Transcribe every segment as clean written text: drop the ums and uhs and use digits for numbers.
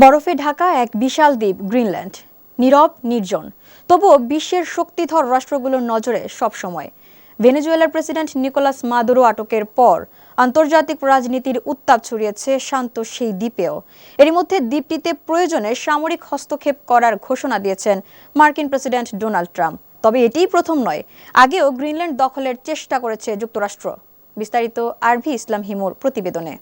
বরফে ঢাকা এক বিশাল দ্বীপ গ্রিনল্যান্ড, নীরব নির্জন, তবুও বিশ্বের শক্তিধর রাষ্ট্রগুলোর নজরে সবসময়। ভেনেজুয়েলার প্রেসিডেন্ট নিকোলাস মাদুরো আটকের পর আন্তর্জাতিক রাজনীতির উত্তাপ ছড়িয়েছে শান্ত সেই দ্বীপেও। এরই মধ্যে দ্বীপটিতে প্রয়োজনে সামরিক হস্তক্ষেপ করার ঘোষণা দিয়েছেন মার্কিন প্রেসিডেন্ট ডোনাল্ড ট্রাম্প। তবে এটিই প্রথম নয়, আগেও গ্রিনল্যান্ড দখলের চেষ্টা করেছে যুক্তরাষ্ট্র। বিস্তারিত আরভি ইসলাম হিমুর প্রতিবেদনে।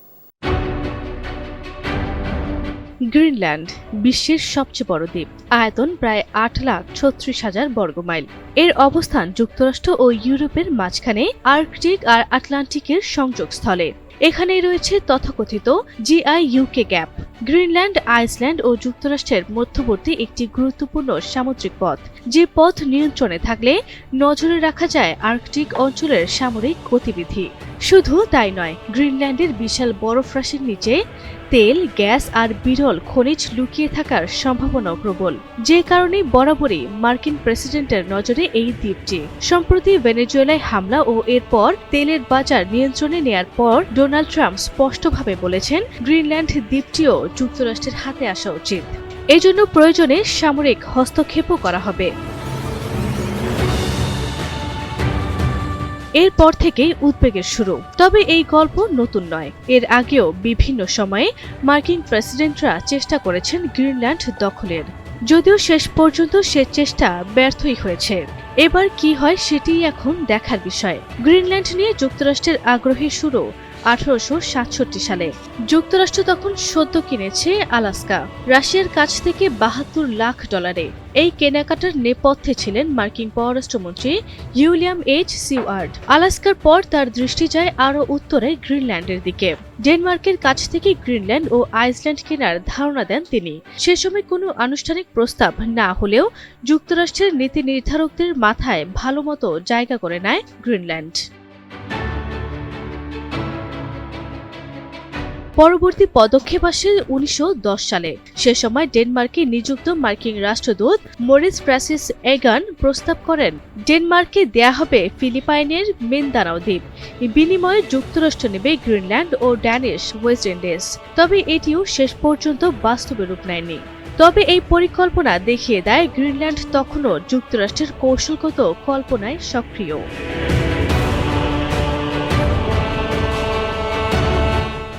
গ্রিনল্যান্ড বিশ্বের সবচেয়ে বড় দ্বীপ, আয়তন প্রায় 8,36,000 বর্গমাইল। এর অবস্থান যুক্তরাষ্ট্র ও ইউরোপের মাঝখানে আর্কটিক আর আটলান্টিকের সংযোগস্থলে। এখানেই রয়েছে তথাকথিত GI-UK গ্যাপ। গ্রিনল্যান্ড আইসল্যান্ড ও যুক্তরাষ্ট্রের মধ্যবর্তী একটি গুরুত্বপূর্ণ সামুদ্রিক পথ, যে পথ নিয়ন্ত্রণে থাকলে নজরে রাখা যায় আর্কটিক অঞ্চলের সামরিক গতিবিধি। শুধু তাই নয়, গ্রিনল্যান্ডের বিশাল বরফরাশির নিচে তেল, গ্যাস আর বিরল খনিজ লুকিয়ে থাকার সম্ভাবনা প্রবল, যে কারণে বরাবরই মার্কিন প্রেসিডেন্টের নজরে এই দ্বীপটি। সম্প্রতি ভেনেজুয়েলায় হামলা ও এরপর তেলের বাজার নিয়ন্ত্রণে নেয়ার পর ডোনাল্ড ট্রাম্প স্পষ্টভাবে বলেছেন, গ্রিনল্যান্ড দ্বীপটিও যুক্তরাষ্ট্রের হাতে আসা উচিত। এজন্য প্রয়োজনে সামরিক হস্তক্ষেপও করা হবে। এরপর থেকেই উদ্বেগের শুরু। তবে এই গল্প নতুন নয়। এর আগেও বিভিন্ন সময়ে মার্কিন প্রেসিডেন্টরা চেষ্টা করেছেন গ্রিনল্যান্ড দখলের, যদিও শেষ পর্যন্ত সে চেষ্টা ব্যর্থই হয়েছে। এবার কি হয় সেটিই এখন দেখার বিষয়। গ্রিনল্যান্ড নিয়ে যুক্তরাষ্ট্রের আগ্রহের শুরু 1867 সালে। যুক্তরাষ্ট্র তখন সদ্য কিনেছে আলাস্কা রাশিয়ার কাছ থেকে $72 লাখ। এই কেনাকাটার নেপথ্যে ছিলেন মার্কিন পররাষ্ট্রমন্ত্রী উইলিয়াম এইচ সিওয়ার্ড। আলাস্কার পর তার দৃষ্টি যায় আরও উত্তরে গ্রিনল্যান্ডের দিকে। ডেনমার্কের কাছ থেকে গ্রিনল্যান্ড ও আইসল্যান্ড কেনার ধারণা দেন তিনি। সে সময় কোনো আনুষ্ঠানিক প্রস্তাব না হলেও যুক্তরাষ্ট্রের নীতি নির্ধারকদের মাথায় ভালোমতো জায়গা করে নেয় গ্রিনল্যান্ড। পরবর্তী পদক্ষেপ আসে 1910 সালে। সে সময় ডেনমার্কে নিযুক্ত মার্কিন রাষ্ট্রদূত মরিস প্রাসিস এগান প্রস্তাব করেন, ডেনমার্কে দেয়া হবে ফিলিপাইনের মিন্দানাও দ্বীপ, বিনিময়ে যুক্তরাষ্ট্র নেবে গ্রিনল্যান্ড ও ড্যানিশ ওয়েস্ট ইন্ডিজ। তবে এটিও শেষ পর্যন্ত বাস্তবে রূপ নেয়নি। তবে এই পরিকল্পনা দেখিয়ে দেয় গ্রিনল্যান্ড তখনও যুক্তরাষ্ট্রের কৌশলগত কল্পনায় সক্রিয়।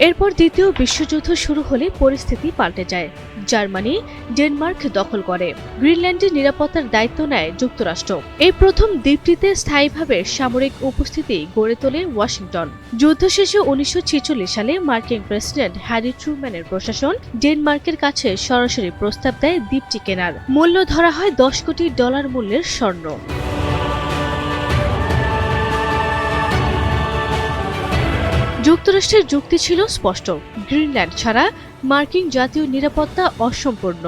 এরপর দ্বিতীয় বিশ্বযুদ্ধ শুরু হলে পরিস্থিতি পাল্টে যায়। জার্মানি ডেনমার্ক দখল করে, গ্রিনল্যান্ডের নিরাপত্তার দায়িত্ব নেয় যুক্তরাষ্ট্র। এই প্রথম দ্বীপটিতে স্থায়ীভাবে সামরিক উপস্থিতি গড়ে তোলে ওয়াশিংটন। যুদ্ধ শেষে 1946 সালে মার্কিন প্রেসিডেন্ট হ্যারি ট্রুম্যানের প্রশাসন ডেনমার্কের কাছে সরাসরি প্রস্তাব দেয় দ্বীপটি কেনার। মূল্য ধরা হয় $10 কোটি মূল্যের স্বর্ণ। যুক্তরাষ্ট্রের যুক্তি ছিল স্পষ্ট, গ্রিনল্যান্ড ছাড়া মার্কিন জাতীয় নিরাপত্তা অসম্পূর্ণ।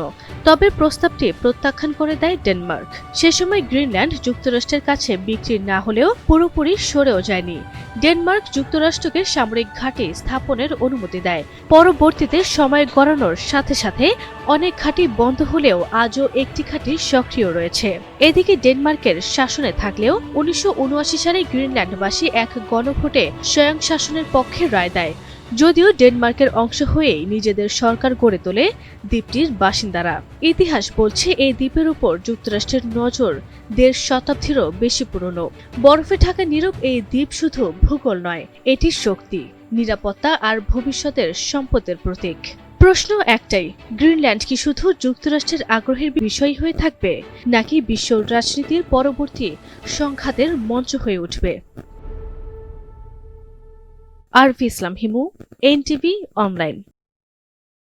তবে প্রস্তাবটি প্রত্যাখ্যান করে দেয় ডেনমার্ক। সে সময় গ্রিনল্যান্ড যুক্তরাষ্ট্রের কাছে বিক্রি না হলেও পুরোপুরি সরেও যায়নি। ডেনমার্ক যুক্তরাষ্ট্রকে সামরিক ঘাঁটি স্থাপনের অনুমতি দেয়। পরবর্তীতে সময় গড়ানোর সাথে সাথে অনেক ঘাঁটি বন্ধ হলেও আজও একটি ঘাঁটি সক্রিয় রয়েছে। এদিকে ডেনমার্কের শাসনে থাকলেও 1979 সালে গ্রিনল্যান্ডবাসী এক গণভোটে স্বয়ংশাসনের পক্ষে রায় দেয়। যদিও ডেনমার্কের অংশ হয়েই নিজেদের সরকার গড়ে তোলে দ্বীপটির বাসিন্দারা। ইতিহাস বলছে এই দ্বীপের উপর যুক্তরাষ্ট্রের নজর 1.5 শতাব্দীরও বেশি পুরনো। বরফে ঢাকা নীরব এই দ্বীপ শুধু ভূগোল নয়, এটি শক্তি, নিরাপত্তা আর ভবিষ্যতের সম্পদের প্রতীক। প্রশ্ন একটাই, গ্রিনল্যান্ড কি শুধু যুক্তরাষ্ট্রের আগ্রহের বিষয় হয়ে থাকবে, নাকি বিশ্ব রাজনীতির পরবর্তী সংঘাতের মঞ্চ হয়ে উঠবে? আরভি ইসলাম হিমু, NTV অনলাইন।